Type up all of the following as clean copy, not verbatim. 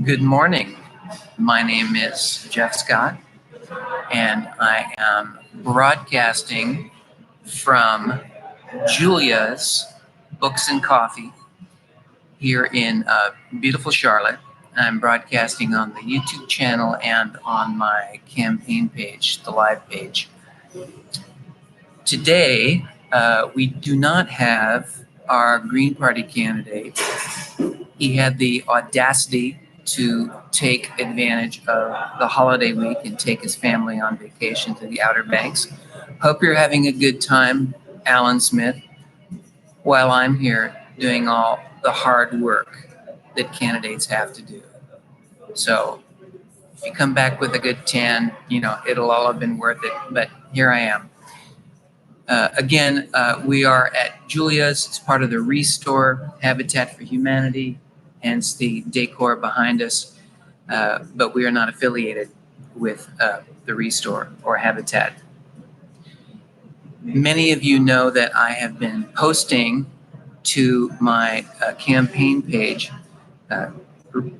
Good morning. My name is Jeff Scott, and I am broadcasting from Julia's Books and Coffee here in beautiful Charlotte. I'm broadcasting on the YouTube channel and on my campaign page, the live page. Today, we do not have our Green Party candidate. He had the audacity to take advantage of the holiday week and take his family on vacation to the Outer Banks. Hope you're having a good time, Alan Smith, while I'm here doing all the hard work that candidates have to do. So if you come back with a good tan, it'll all have been worth it, but here I am. Again, we are at Julia's. It's part of the Restore Habitat for Humanity, hence the decor behind us, but we are not affiliated with the Restore or Habitat. Many of you know that I have been posting to my campaign page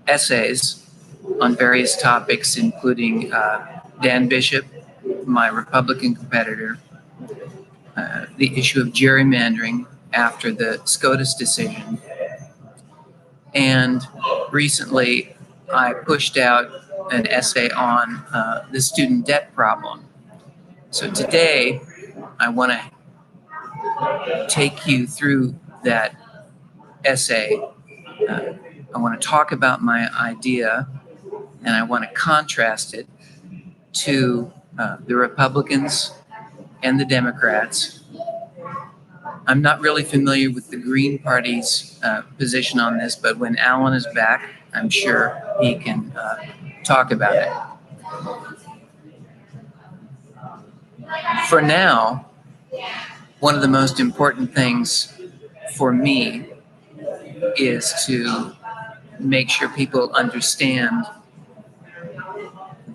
essays on various topics, including Dan Bishop, my Republican competitor, the issue of gerrymandering after the SCOTUS decision. And recently, I pushed out an essay on the student debt problem. So today, I want to take you through that essay. I want to talk about my idea, and I want to contrast it to the Republicans and the Democrats. I'm not really familiar with the Green Party's position on this, but when Alan is back, I'm sure he can talk about it. For now, one of the most important things for me is to make sure people understand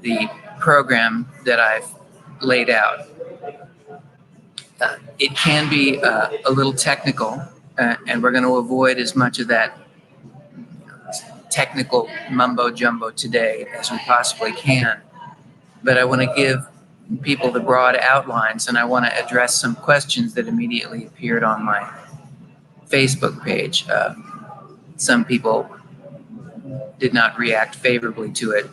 the program that I've laid out. It can be a little technical, and we're going to avoid as much of that technical mumbo jumbo today as we possibly can. But I want to give people the broad outlines, and I want to address some questions that immediately appeared on my Facebook page. Some people did not react favorably to it,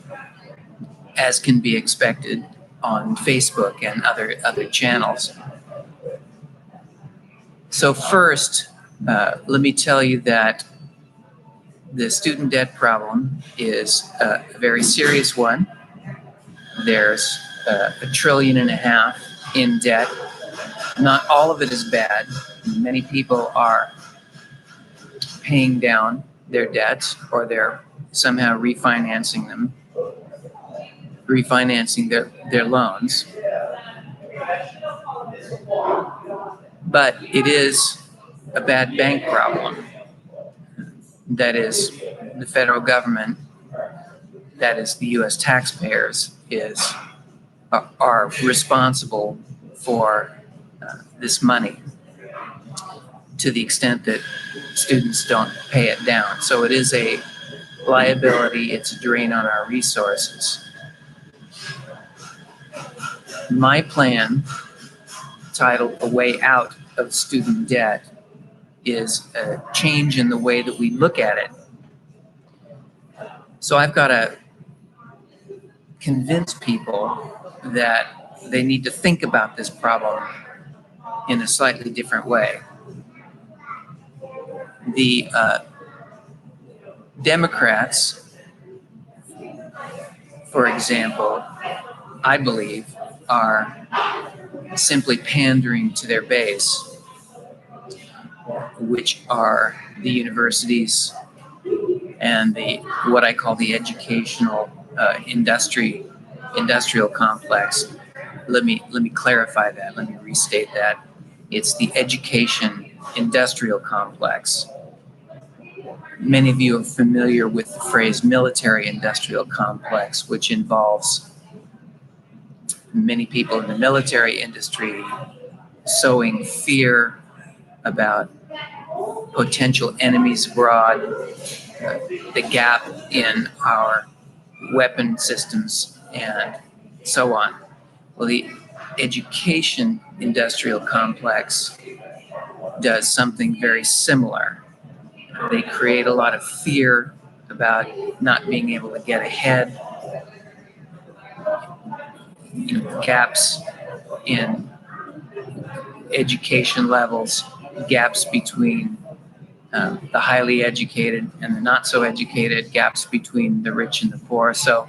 as can be expected on Facebook and other channels. So first, let me tell you that the student debt problem is a very serious one. There's $1.5 trillion in debt. Not all of it is bad. Many people are paying down their debts, or they're somehow refinancing their loans. But it is a bad bank problem. That is, the federal government, that is the U.S. taxpayers, are responsible for this money to the extent that students don't pay it down. So it is a liability. It's a drain on our resources. My plan, titled A Way Out of Student Debt, is a change in the way that we look at it. So I've got to convince people that they need to think about this problem in a slightly different way. The Democrats, for example, I believe, are simply pandering to their base, which are the universities and what I call the educational industrial complex. Let me clarify that. Let me restate that. It's the education industrial complex. Many of you are familiar with the phrase military industrial complex, which involves many people in the military industry sowing fear about potential enemies abroad, the gap in our weapon systems, and so on. Well, the education industrial complex does something very similar. They create a lot of fear about not being able to get ahead, gaps in education levels, gaps between the highly educated and the not so educated, gaps between the rich and the poor. So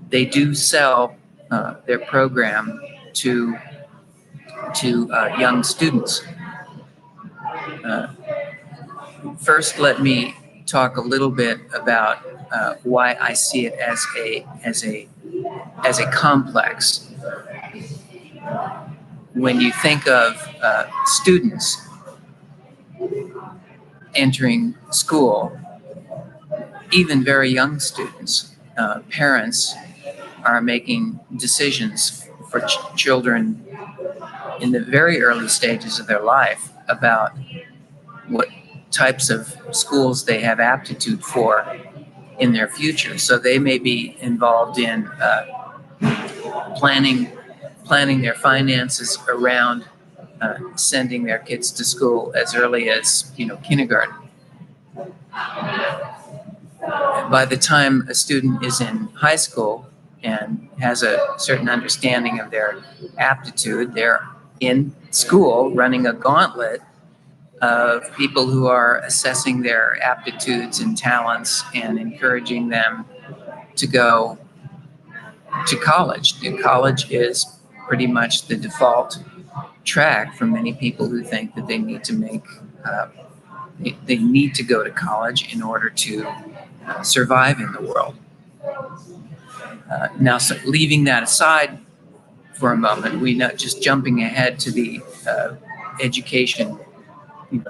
they do sell their program to young students. First, let me talk a little bit about why I see it as a complex. When you think of students entering school, even very young students, parents are making decisions for children in the very early stages of their life about what types of schools they have aptitude for in their future. So they may be involved in planning their finances around sending their kids to school as early as kindergarten. By the time a student is in high school and has a certain understanding of their aptitude, they're in school running a gauntlet of people who are assessing their aptitudes and talents and encouraging them to go to college. And college is pretty much the default track for many people who think that they need to go to college in order to survive in the world. Now, so leaving that aside for a moment, we know, just jumping ahead to the education,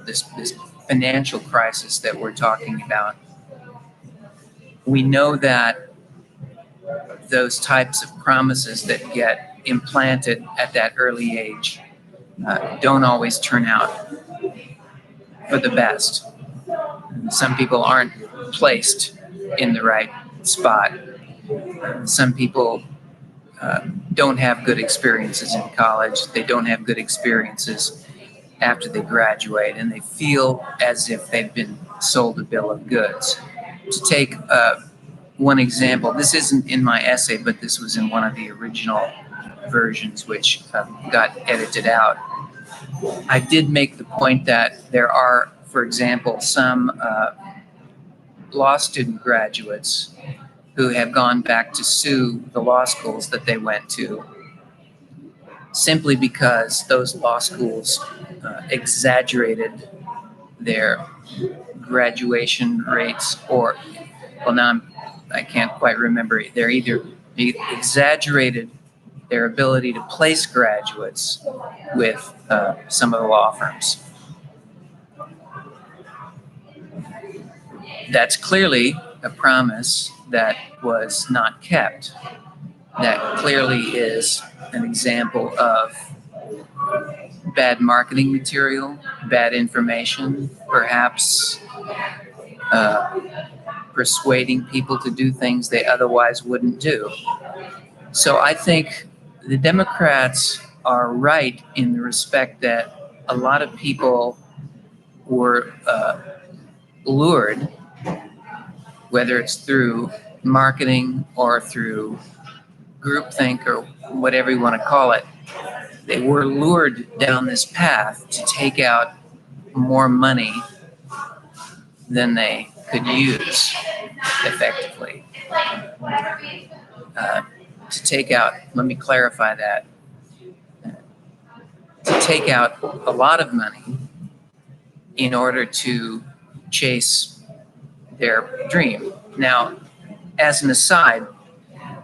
this financial crisis that we're talking about. We know that those types of promises that get implanted at that early age don't always turn out for the best. Some people aren't placed in the right spot. Some people don't have good experiences in college. They don't have good experiences after they graduate, and they feel as if they've been sold a bill of goods. To take one example, this isn't in my essay, but this was in one of the original versions, which got edited out. I did make the point that there are, for example, some law student graduates who have gone back to sue the law schools that they went to simply because those law schools exaggerated their graduation rates, or, well, now I can't quite remember. They're either exaggerated their ability to place graduates with some of the law firms. That's clearly a promise that was not kept. That clearly is an example of bad marketing material, bad information, perhaps persuading people to do things they otherwise wouldn't do. So I think the Democrats are right in the respect that a lot of people were lured, whether it's through marketing or through groupthink or whatever you want to call it. They were lured down this path to take out more money than they could use effectively. To take out, let me clarify that, to take out a lot of money in order to chase their dream. Now, as an aside,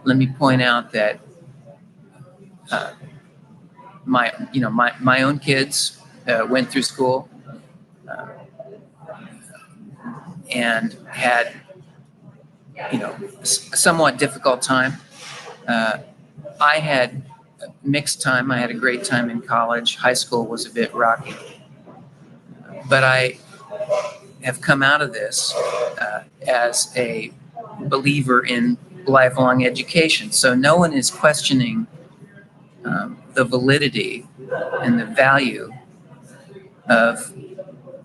let me point out that my own kids went through school and had a somewhat difficult time. I had a mixed time. I had a great time in college. High school was a bit rocky, but I have come out of this as a believer in lifelong education. So no one is questioning the validity and the value of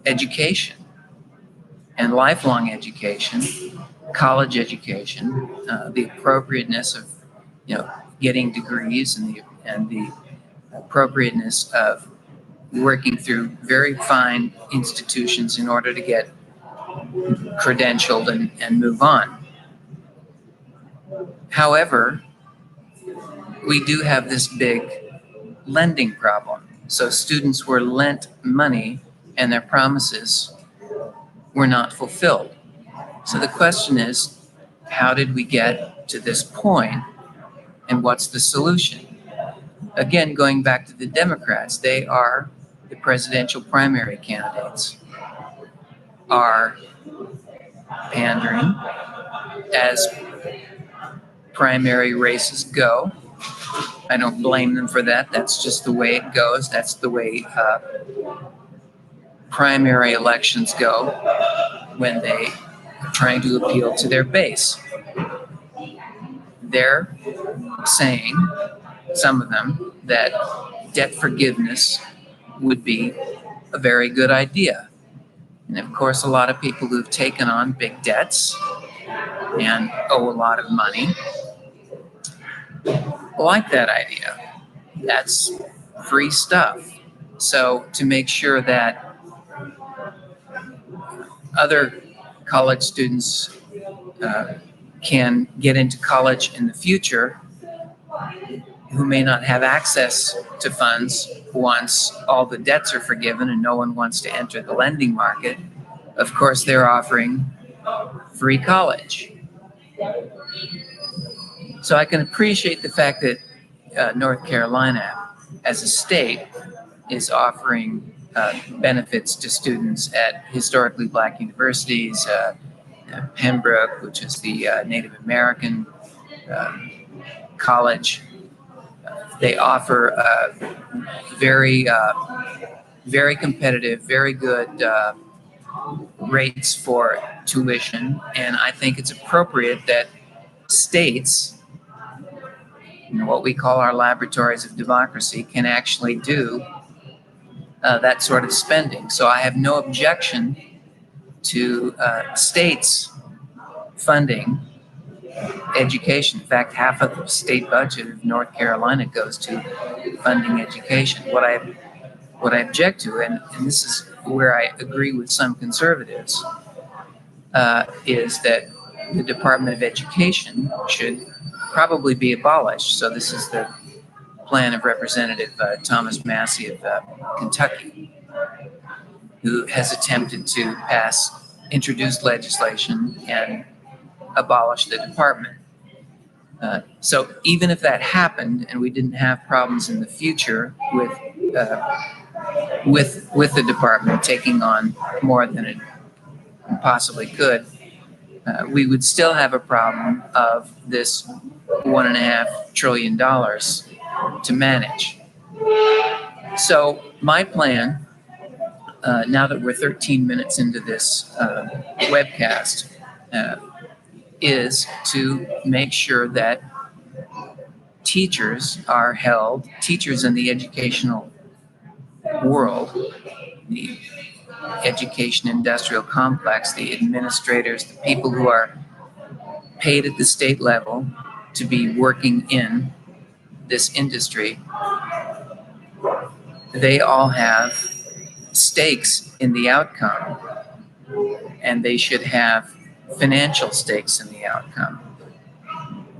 education and lifelong education, college education, the appropriateness of getting degrees and the appropriateness of working through very fine institutions in order to get credentialed and move on. However, we do have this big lending problem. So students were lent money and their promises were not fulfilled. So the question is, how did we get to this point and what's the solution? Again, going back to the Democrats, they are the presidential primary candidates, are pandering as primary races go. I don't blame them for that. That's just the way it goes. That's the way primary elections go when they are trying to appeal to their base. They're saying, some of them, that debt forgiveness would be a very good idea. And of course, a lot of people who've taken on big debts and owe a lot of money like that idea. That's free stuff. So to make sure that other college students can get into college in the future who may not have access to funds once all the debts are forgiven and no one wants to enter the lending market, of course, they're offering free college. So I can appreciate the fact that North Carolina, as a state, is offering benefits to students at historically black universities, Pembroke, which is the Native American college. They offer very competitive, very good rates for tuition, and I think it's appropriate that states, what we call our laboratories of democracy, can actually do that sort of spending. So I have no objection to states funding education. In fact, half of the state budget of North Carolina goes to funding education. What I object to, and this is where I agree with some conservatives, is that the Department of Education should probably be abolished. So this is the plan of Representative Thomas Massie of Kentucky, who has attempted to introduce legislation and abolish the department. So even if that happened and we didn't have problems in the future with the department taking on more than it possibly could, we would still have a problem of this $1.5 trillion to manage. So my plan, now that we're 13 minutes into this webcast, is to make sure that teachers in the educational world, the education industrial complex, the administrators, the people who are paid at the state level to be working in this industry, they all have stakes in the outcome, and they should have financial stakes in the outcome.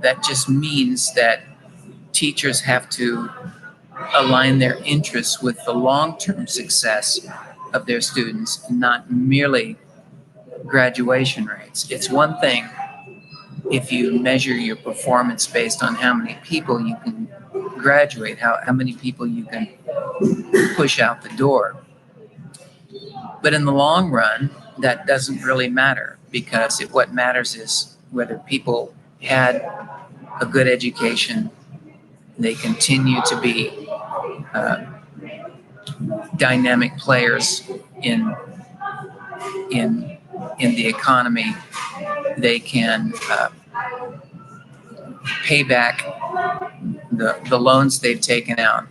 That just means that teachers have to align their interests with the long-term success of their students, not merely graduation rates. It's one thing if you measure your performance based on how many people you can graduate, how many people you can push out the door. But in the long run, that doesn't really matter, because what matters is whether people had a good education, they continue to be dynamic players in in the economy. They can pay back the loans they've taken out.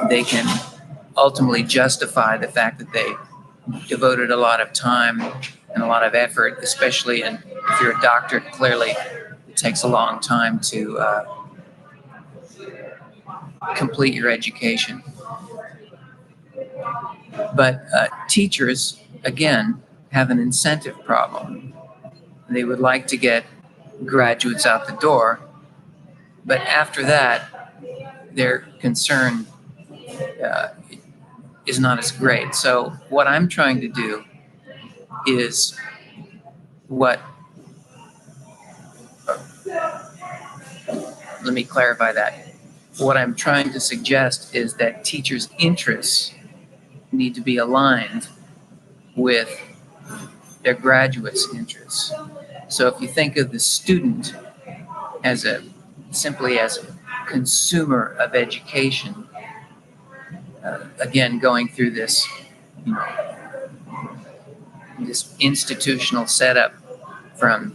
They can ultimately justify the fact that they devoted a lot of time and a lot of effort, especially if you're a doctor. Clearly, it takes a long time to complete your education. But teachers, again, have an incentive problem. They would like to get graduates out the door, but after that, their concern is not as great. So what I'm trying to do is let me clarify that. What I'm trying to suggest is that teachers' interests need to be aligned with their graduates' interests. So if you think of the student as simply as a consumer of education, again, going through this, this institutional setup from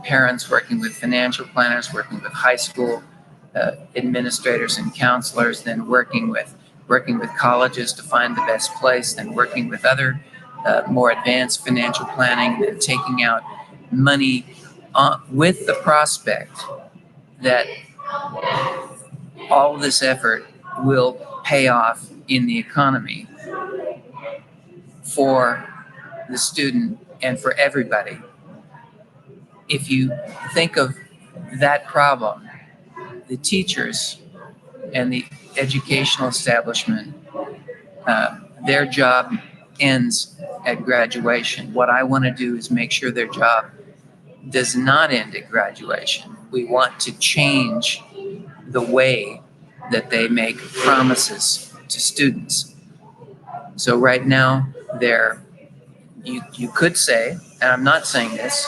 parents working with financial planners, working with high school administrators and counselors, then working with colleges to find the best place, then working with other more advanced financial planning, then taking out money with the prospect that all of this effort will pay off in the economy for the student and for everybody. If you think of that problem, the teachers and the educational establishment, their job ends at graduation. What I want to do is make sure their job does not end at graduation. We want to change the way that they make promises to students. So right now, you could say, and I'm not saying this,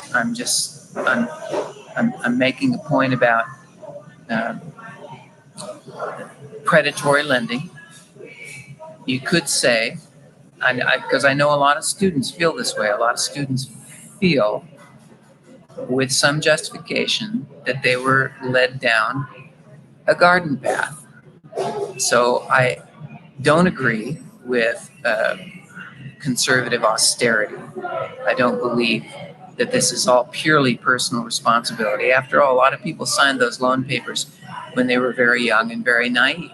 I'm making a point about predatory lending. You could say, because I know a lot of students feel this way, a lot of students feel with some justification that they were led down a garden path. So I don't agree with conservative austerity. I don't believe that this is all purely personal responsibility. After all, a lot of people signed those loan papers when they were very young and very naive.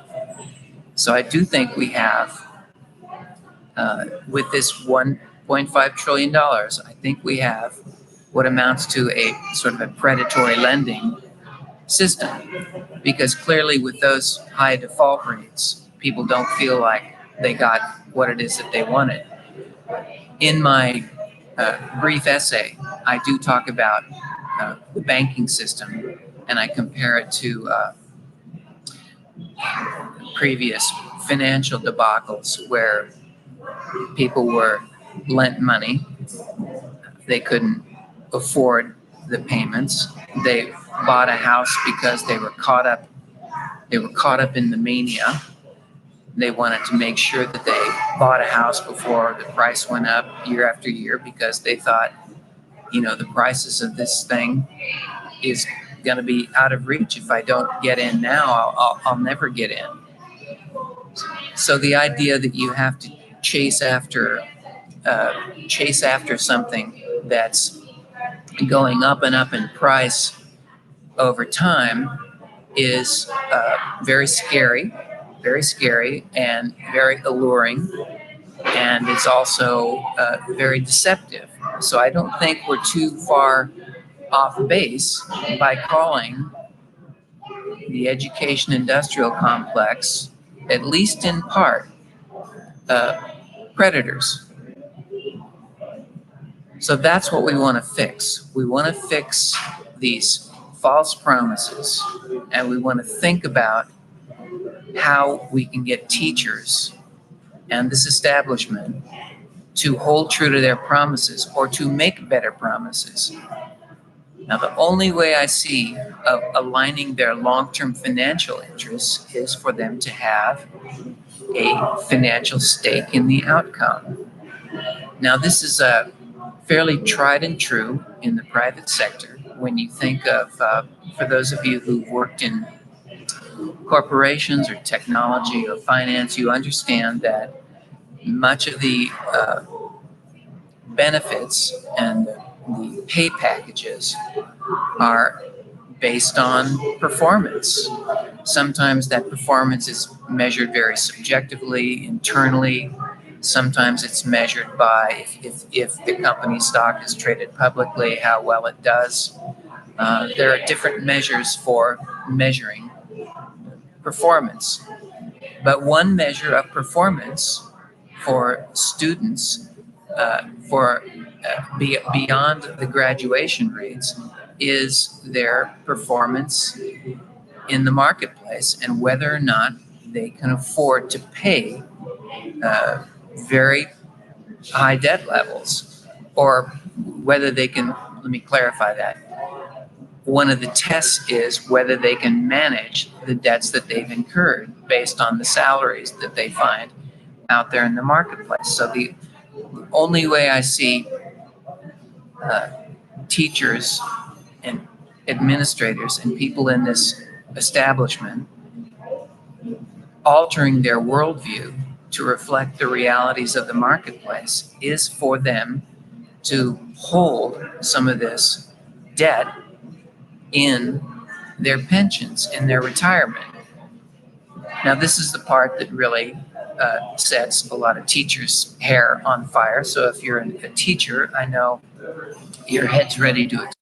So I do think we have, with this $1.5 trillion, I think we have what amounts to a sort of a predatory lending system. Because clearly with those high default rates, people don't feel like they got what it is that they wanted. In my brief essay, I do talk about the banking system, and I compare it to previous financial debacles where people were lent money, they couldn't afford the payments, they bought a house because they were caught up in the mania. They wanted to make sure that they bought a house before the price went up year after year, because they thought, the prices of this thing is going to be out of reach. If I don't get in now, I'll never get in. So the idea that you have to chase after something that's going up and up in price over time is very scary and very alluring, and it's also very deceptive. So I don't think we're too far off base by calling the education industrial complex, at least in part, predators. So that's what we want to fix. We want to fix these false promises, and we want to think about how we can get teachers and this establishment to hold true to their promises or to make better promises. Now, the only way I see of aligning their long-term financial interests is for them to have a financial stake in the outcome. Now, this is fairly tried and true in the private sector. When you think of, for those of you who've worked in corporations or technology or finance, you understand that much of the benefits and the pay packages are based on performance. Sometimes that performance is measured very subjectively, internally. Sometimes it's measured by if the company stock is traded publicly, how well it does. There are different measures for measuring performance. But one measure of performance for students beyond the graduation rates is their performance in the marketplace and whether or not they can afford to pay very high debt levels, or whether they can, let me clarify that. One of the tests is whether they can manage the debts that they've incurred based on the salaries that they find out there in the marketplace. So the only way I see teachers and administrators and people in this establishment altering their worldview to reflect the realities of the marketplace is for them to hold some of this debt in their pensions, in their retirement. Now, this is the part that really sets a lot of teachers' hair on fire. So if you're a teacher, I know your head's ready to explode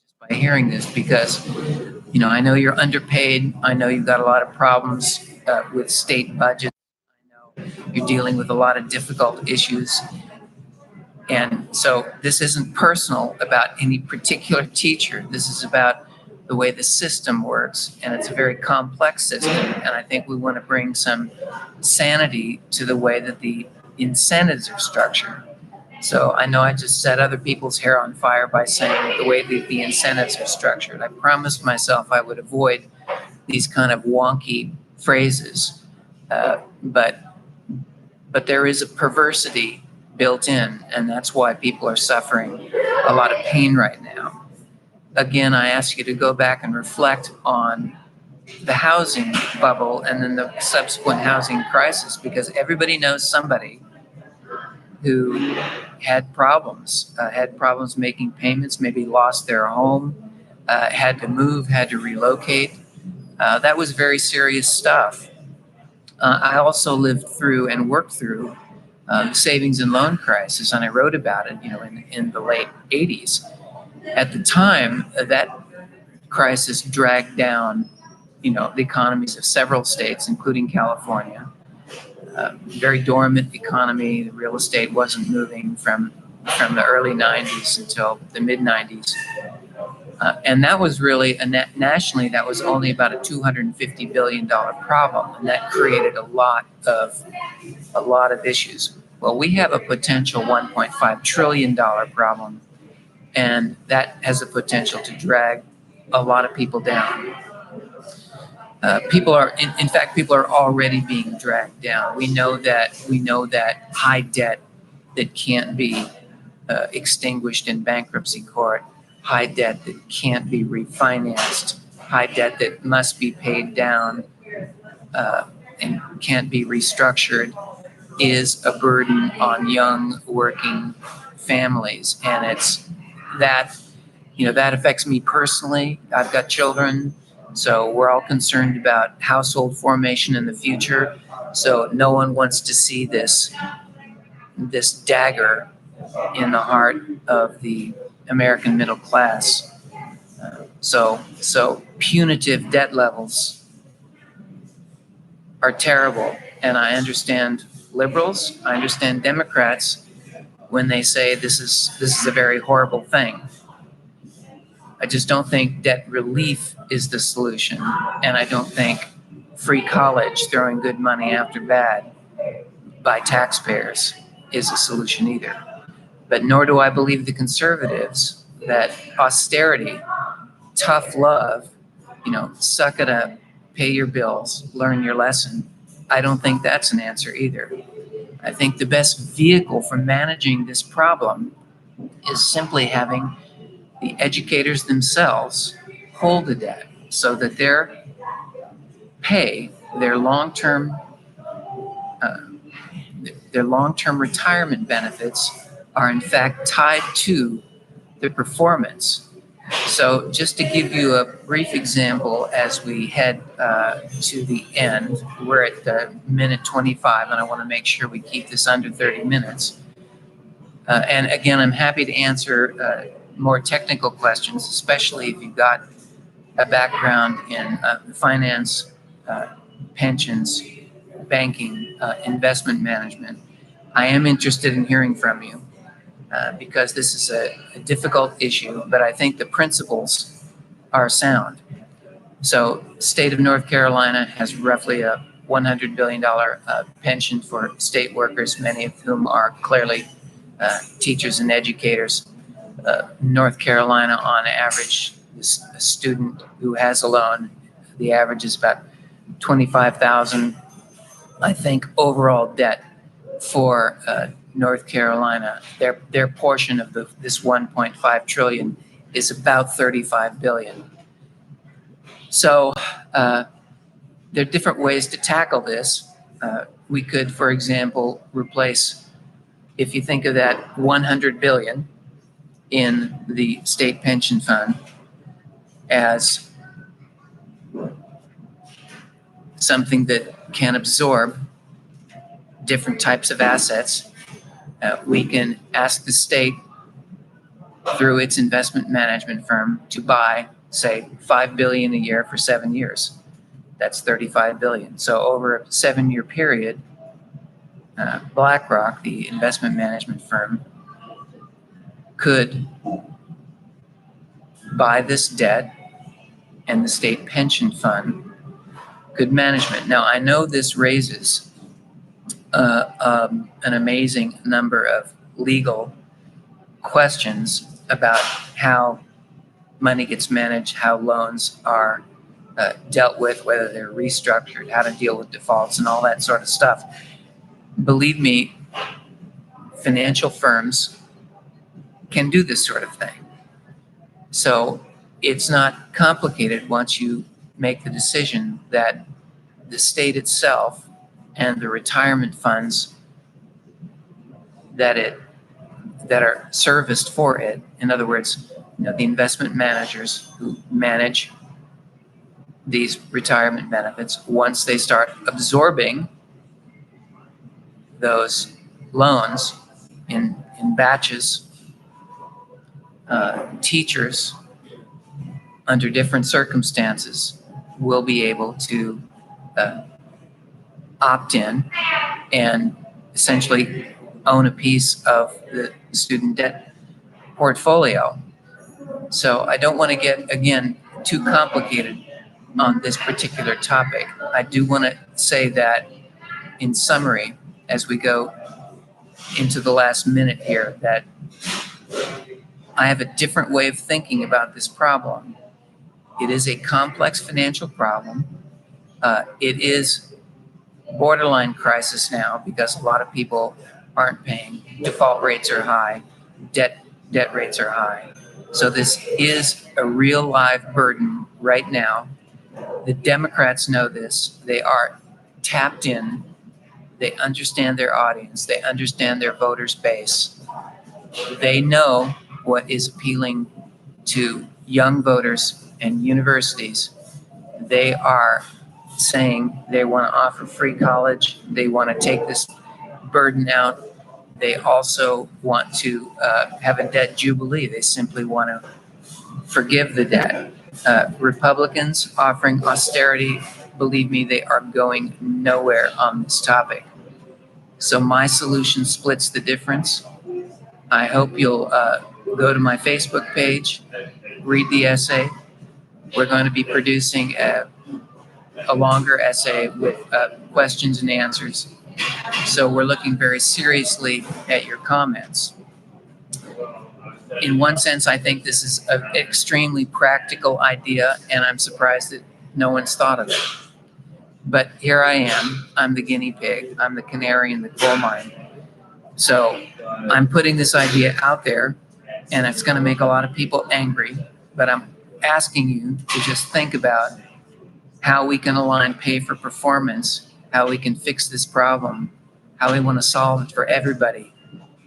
just by hearing this, because I know you're underpaid. I know you've got a lot of problems with state budgets. I know you're dealing with a lot of difficult issues. And so this isn't personal about any particular teacher. This is about the way the system works, and it's a very complex system. And I think we want to bring some sanity to the way that the incentives are structured. So I know I just set other people's hair on fire by saying the way that the incentives are structured. I promised myself I would avoid these kind of wonky phrases, but there is a perversity built in, and that's why people are suffering a lot of pain right now. Again, I ask you to go back and reflect on the housing bubble and then the subsequent housing crisis, because everybody knows somebody who had problems making payments, maybe lost their home, had to move, had to relocate. That was very serious stuff. I also lived through and worked through the savings and loan crisis, and I wrote about it, in the late 80s. At the time, that crisis dragged down, the economies of several states, including California. Very dormant economy. The real estate wasn't moving from the early 90s until the mid 90s. And that was really, nationally, that was only about a $250 billion problem. And that created a lot of issues. Well, we have a potential $1.5 trillion problem, and that has the potential to drag a lot of people down. People are already being dragged down. We know that high debt that can't be extinguished in bankruptcy court, high debt that can't be refinanced, high debt that must be paid down and can't be restructured, is a burden on young working families. And it's that affects me personally. I've got children, so we're all concerned about household formation in the future. So no one wants to see this dagger in the heart of the American middle class. So punitive debt levels are terrible. And I understand liberals, I understand Democrats when they say this is a very horrible thing. I just don't think debt relief is the solution. And I don't think free college, throwing good money after bad by taxpayers, is a solution either. But nor do I believe the conservatives that austerity, tough love, suck it up, pay your bills, learn your lesson. I don't think that's an answer either. I think the best vehicle for managing this problem is simply having the educators themselves hold the debt so that their pay, their long-term uh, their long-term retirement benefits are in fact tied to their performance. So just to give you a brief example as we head to the end, we're at minute 25 and I want to make sure we keep this under 30 minutes. And again, I'm happy to answer more technical questions, especially if you've got a background in finance, pensions, banking, investment management. I am interested in hearing from you because this is a difficult issue, but I think the principles are sound. So, state of North Carolina has roughly a $100 billion pension for state workers, many of whom are clearly teachers and educators. North Carolina, on average, a student who has a loan, the average is about $25,000, I think, overall debt for North Carolina. Their portion of this 1.5 trillion is about 35 billion. So there are different ways to tackle this. We could, for example, replace, if you think of that 100 billion in the state pension fund as something that can absorb different types of assets, we can ask the state through its investment management firm to buy, say, $5 billion a year for 7 years. That's 35 billion. So over a 7-year period, BlackRock, the investment management firm, could buy this debt, and the state pension fund could manage it. Now, I know this raises an amazing number of legal questions about how money gets managed, how loans are dealt with, whether they're restructured, how to deal with defaults, and all that sort of stuff. Believe me, financial firms can do this sort of thing. So it's not complicated once you make the decision that the state itself and the retirement funds that are serviced for it, in other words, the investment managers who manage these retirement benefits, once they start absorbing those loans in batches, teachers under different circumstances will be able to opt in and essentially own a piece of the student debt portfolio. So I don't want to get, again, too complicated on this particular topic. I do want to say that, in summary, as we go into the last minute here, that I have a different way of thinking about this problem. It is a complex financial problem. It is borderline crisis now because a lot of people aren't paying. Default rates are high. Debt rates are high. So this is a real live burden right now. The Democrats know this. They are tapped in. They understand their audience. They understand their voters base. They know what is appealing to young voters and universities. They are saying they want to offer free college. They want to take this burden out. They also want to have a debt jubilee. They simply want to forgive the debt. Republicans offering austerity, believe me, they are going nowhere on this topic. So my solution splits the difference. I hope you'll go to my Facebook page, read the essay. We're going to be producing a longer essay with questions and answers. So we're looking very seriously at your comments. In one sense, I think this is an extremely practical idea, and I'm surprised that no one's thought of it. But here I am. I'm the guinea pig. I'm the canary in the coal mine. So I'm putting this idea out there, and it's going to make a lot of people angry. But I'm asking you to just think about how we can align pay for performance, how we can fix this problem, how we want to solve it for everybody,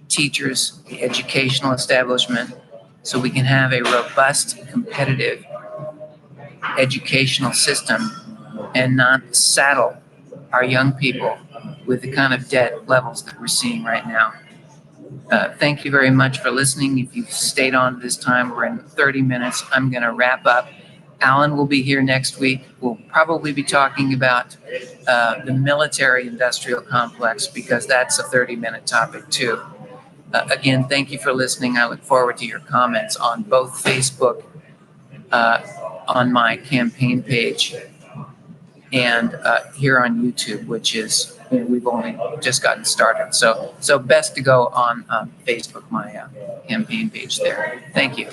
teachers, the educational establishment, so we can have a robust, competitive educational system and not saddle our young people with the kind of debt levels that we're seeing right now. Thank you very much for listening. If you've stayed on this time, we're in 30 minutes. I'm going to wrap up. Alan will be here next week. We'll probably be talking about the military industrial complex, because that's a 30-minute topic too. Again, thank you for listening. I look forward to your comments on both Facebook, on my campaign page, and here on YouTube, which is, we've only just gotten started. So best to go on Facebook, my campaign page there. Thank you.